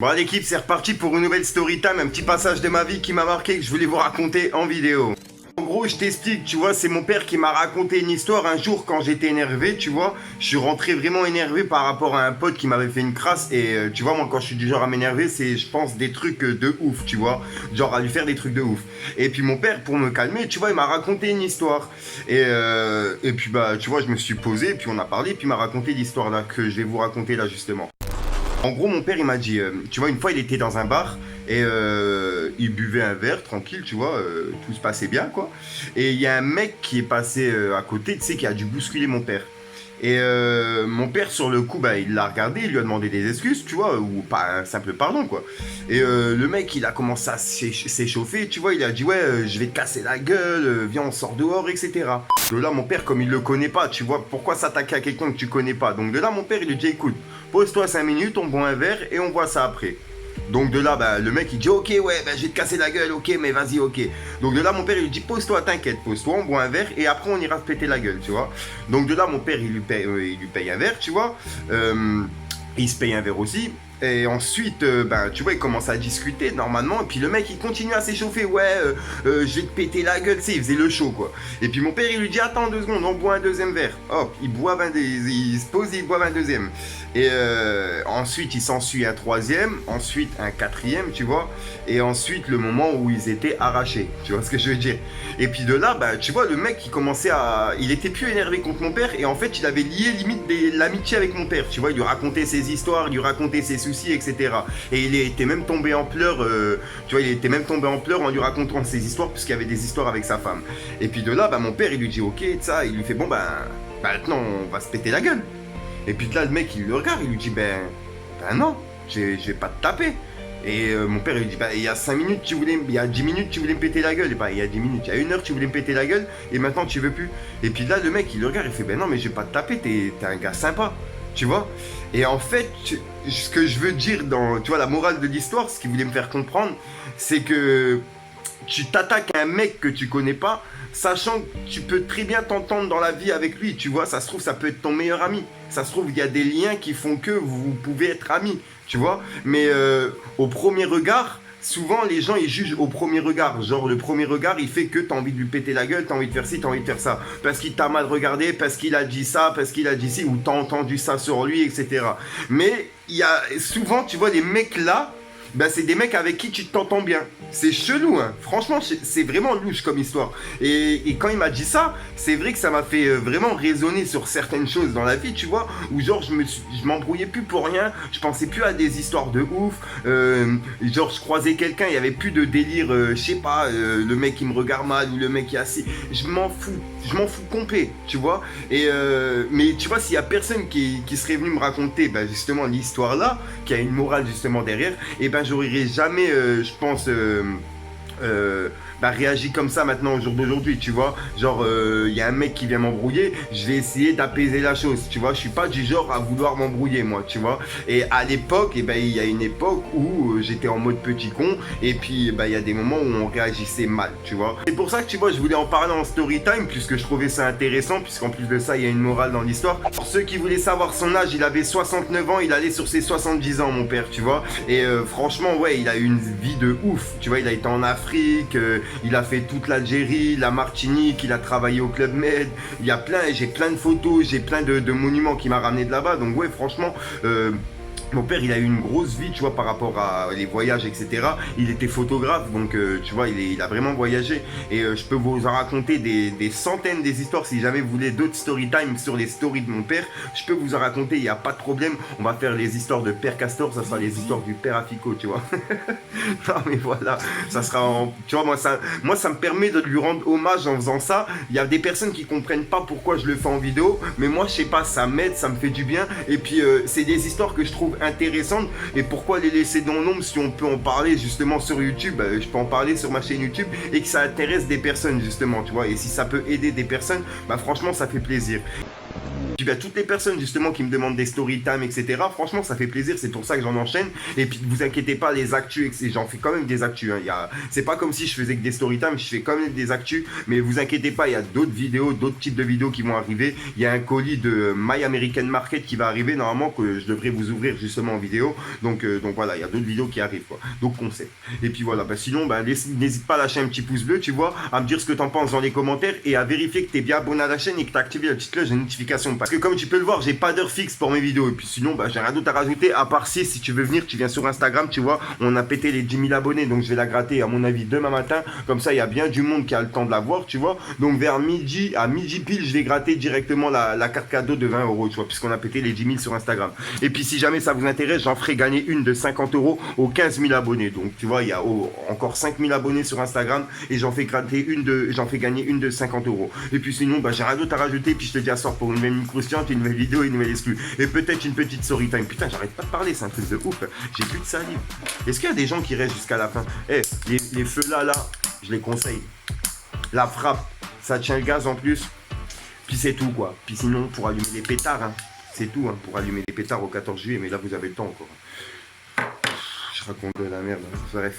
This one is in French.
Bon l'équipe, c'est reparti pour une nouvelle story time, un petit passage de ma vie qui m'a marqué que je voulais vous raconter en vidéo. En gros, je t'explique, tu vois, c'est mon père qui m'a raconté une histoire un jour quand j'étais énervé, tu vois. Je suis rentré vraiment énervé par rapport à un pote qui m'avait fait une crasse et tu vois, moi quand je suis du genre à m'énerver, c'est je pense des trucs de ouf, tu vois. Genre à lui faire des trucs de ouf. Et puis mon père, pour me calmer, tu vois, il m'a raconté une histoire. Et puis bah, tu vois, je me suis posé, puis on a parlé, puis il m'a raconté l'histoire là que je vais vous raconter là justement. En gros, mon père, il m'a dit, tu vois, une fois, il était dans un bar et il buvait un verre tranquille, tu vois, tout se passait bien, quoi. Et il y a un mec qui est passé à côté, tu sais, qui a dû bousculer mon père. Et mon père, sur le coup, bah, il l'a regardé, il lui a demandé des excuses, tu vois, ou pas un simple pardon, quoi. Et le mec, il a commencé à s'échauffer, tu vois, il a dit, ouais, je vais te casser la gueule, viens, on sort dehors, etc. De là, mon père, comme il le connaît pas, tu vois, pourquoi s'attaquer à quelqu'un que tu connais pas? Donc de là, mon père, il lui dit, écoute, pose-toi 5 minutes, on boit un verre et on voit ça après. Donc de là, bah, le mec il dit ok ouais, bah, je vais te casser la gueule, ok mais vas-y ok. Donc de là mon père il lui dit pose-toi, t'inquiète, pose-toi, on boit un verre et après on ira se péter la gueule, tu vois. Donc de là mon père il lui paye un verre, tu vois. Il se paye un verre aussi. Et ensuite, ben, tu vois, il commence à discuter normalement. Et puis le mec, il continue à s'échauffer. Ouais, je vais te péter la gueule. Tu sais, il faisait le show, quoi. Et puis mon père, il lui dit attends 2 secondes, on boit un deuxième verre. Hop, il se pose et il boit un deuxième. Et ensuite, il s'ensuit un troisième. Ensuite, un quatrième, tu vois. Et ensuite, le moment où ils étaient arrachés. Tu vois ce que je veux dire? Et puis de là, bah, tu vois, le mec, il commençait à. Il était plus énervé contre mon père. Et en fait, il avait lié limite l'amitié avec mon père. Tu vois, il lui racontait ses histoires, il lui racontait ses soucis, etc. Et il était même tombé en pleurs, tu vois, il était même tombé en pleurs en lui racontant ses histoires, puisqu'il y avait des histoires avec sa femme. Et puis de là, bah, mon père, il lui dit ok, ça, il lui fait bon, bah, maintenant, on va se péter la gueule. Et puis de là, le mec, il le regarde, il lui dit ben non, je vais pas te taper. Et mon père, il lui dit bah, il y a 5 minutes, il y a 10 minutes, tu voulais me péter la gueule. Et bah, il y a 10 minutes, il y a 1 heure, tu voulais me péter la gueule, et maintenant, tu veux plus. Et puis là, le mec, il le regarde, il fait ben non, mais je vais pas te taper, t'es un gars sympa. Tu vois. Et en fait, ce que je veux dire dans, tu vois, la morale de l'histoire, ce qu'il voulait me faire comprendre, c'est que tu t'attaques à un mec que tu connais pas, sachant que tu peux très bien t'entendre dans la vie avec lui, tu vois, ça se trouve, ça peut être ton meilleur ami. Ça se trouve, il y a des liens qui font que vous pouvez être amis, tu vois. Mais au premier regard, souvent les gens ils jugent au premier regard. Genre le premier regard il fait que t'as envie de lui péter la gueule, t'as envie de faire ci, t'as envie de faire ça. Parce qu'il t'a mal regardé, parce qu'il a dit ça, parce qu'il a dit ci, ou t'as entendu ça sur lui, etc. Mais il y a souvent, tu vois, les mecs là, ben c'est des mecs avec qui tu t'entends bien. C'est chelou, hein. Franchement, c'est vraiment louche comme histoire. Et quand il m'a dit ça, c'est vrai que ça m'a fait vraiment raisonner sur certaines choses dans la vie, tu vois, où genre je m'embrouillais plus pour rien, je pensais plus à des histoires de ouf, genre je croisais quelqu'un, il y avait plus de délire, je sais pas, le mec qui me regarde mal ou le mec qui est assis, je m'en fous complet, tu vois. Et mais tu vois, s'il y a personne qui serait venu me raconter, ben, justement l'histoire là, qui a une morale justement derrière, et ben j'aurais jamais, je pense, bah, réagi comme ça maintenant au jour d'aujourd'hui, tu vois. Genre, il y a un mec qui vient m'embrouiller, je vais essayer d'apaiser la chose, tu vois. Je suis pas du genre à vouloir m'embrouiller, moi, tu vois. Et à l'époque, et ben, il y a une époque où j'étais en mode petit con, et puis bah, il y a des moments où on réagissait mal, tu vois. C'est pour ça que, tu vois, je voulais en parler en story time, puisque je trouvais ça intéressant, puisqu'en plus de ça, il y a une morale dans l'histoire. Pour ceux qui voulaient savoir son âge, il avait 69 ans, il allait sur ses 70 ans, mon père, tu vois. Et franchement, ouais, il a eu une vie de ouf, tu vois. Il a été en Afrique, il a fait toute l'Algérie, la Martinique, il a travaillé au Club Med. Il y a j'ai plein de photos, j'ai plein de monuments qui m'a ramené de là-bas. Donc ouais, franchement, mon père, il a eu une grosse vie, tu vois, par rapport à les voyages, etc. Il était photographe, donc tu vois, il a vraiment voyagé. Et je peux vous en raconter des centaines des histoires. Si jamais vous voulez d'autres story time sur les stories de mon père, je peux vous en raconter, il n'y a pas de problème. On va faire les histoires de Père Castor, ça sera les histoires du Père Afico, tu vois. Non mais voilà, ça sera tu vois, moi ça me permet de lui rendre hommage en faisant ça. Il y a des personnes qui comprennent pas pourquoi je le fais en vidéo, mais moi je sais pas, ça m'aide, ça me fait du bien. Et puis c'est des histoires que je trouve intéressantes. Et pourquoi les laisser dans l'ombre si on peut en parler justement sur YouTube? Je peux en parler sur ma chaîne YouTube et que ça intéresse des personnes justement, tu vois. Et si ça peut aider des personnes, bah franchement ça fait plaisir. Puis bah, toutes les personnes justement qui me demandent des story time, etc. Franchement, ça fait plaisir, c'est pour ça que j'en enchaîne. Et puis vous inquiétez pas, les actus, j'en fais quand même des actus. Hein. C'est pas comme si je faisais que des story time, je fais quand même des actus. Mais vous inquiétez pas, il y a d'autres vidéos, d'autres types de vidéos qui vont arriver. Il y a un colis de My American Market qui va arriver normalement, que je devrais vous ouvrir justement en vidéo. Donc voilà, il y a d'autres vidéos qui arrivent quoi. Donc concept. Et puis voilà, bah, sinon, bah, n'hésite pas à lâcher un petit pouce bleu, tu vois, à me dire ce que t'en penses dans les commentaires et à vérifier que t'es bien abonné à la chaîne et que t'as activé la petite cloche de notification. Parce que comme tu peux le voir, j'ai pas d'heure fixe pour mes vidéos. Et puis sinon, bah, j'ai rien d'autre à rajouter. À part si tu veux venir, tu viens sur Instagram, tu vois. On a pété les 10 000 abonnés. Donc je vais la gratter, à mon avis, demain matin. Comme ça, il y a bien du monde qui a le temps de la voir, tu vois. Donc vers midi, à midi pile, je vais gratter directement la carte cadeau de 20 euros, tu vois. Puisqu'on a pété les 10 000 sur Instagram. Et puis si jamais ça vous intéresse, j'en ferai gagner une de 50 euros aux 15 000 abonnés. Donc tu vois, il y a encore 5 000 abonnés sur Instagram. Et j'en fais gagner une de 50 euros. Et puis sinon, bah, j'ai rien d'autre à rajouter. Puis je te dis à sort pour une nouvelle mine croustillante, une nouvelle vidéo, une nouvelle exclue. Et peut-être une petite story time. Putain, j'arrête pas de parler, c'est un truc de ouf. J'ai plus de salive. Est-ce qu'il y a des gens qui restent jusqu'à la fin? Eh, les feux là, je les conseille. La frappe, ça tient le gaz en plus. Puis c'est tout quoi. Puis sinon, pour allumer les pétards, hein, c'est tout. Hein, pour allumer les pétards au 14 juillet. Mais là, vous avez le temps encore. Je raconte de la merde. Hein. Bref.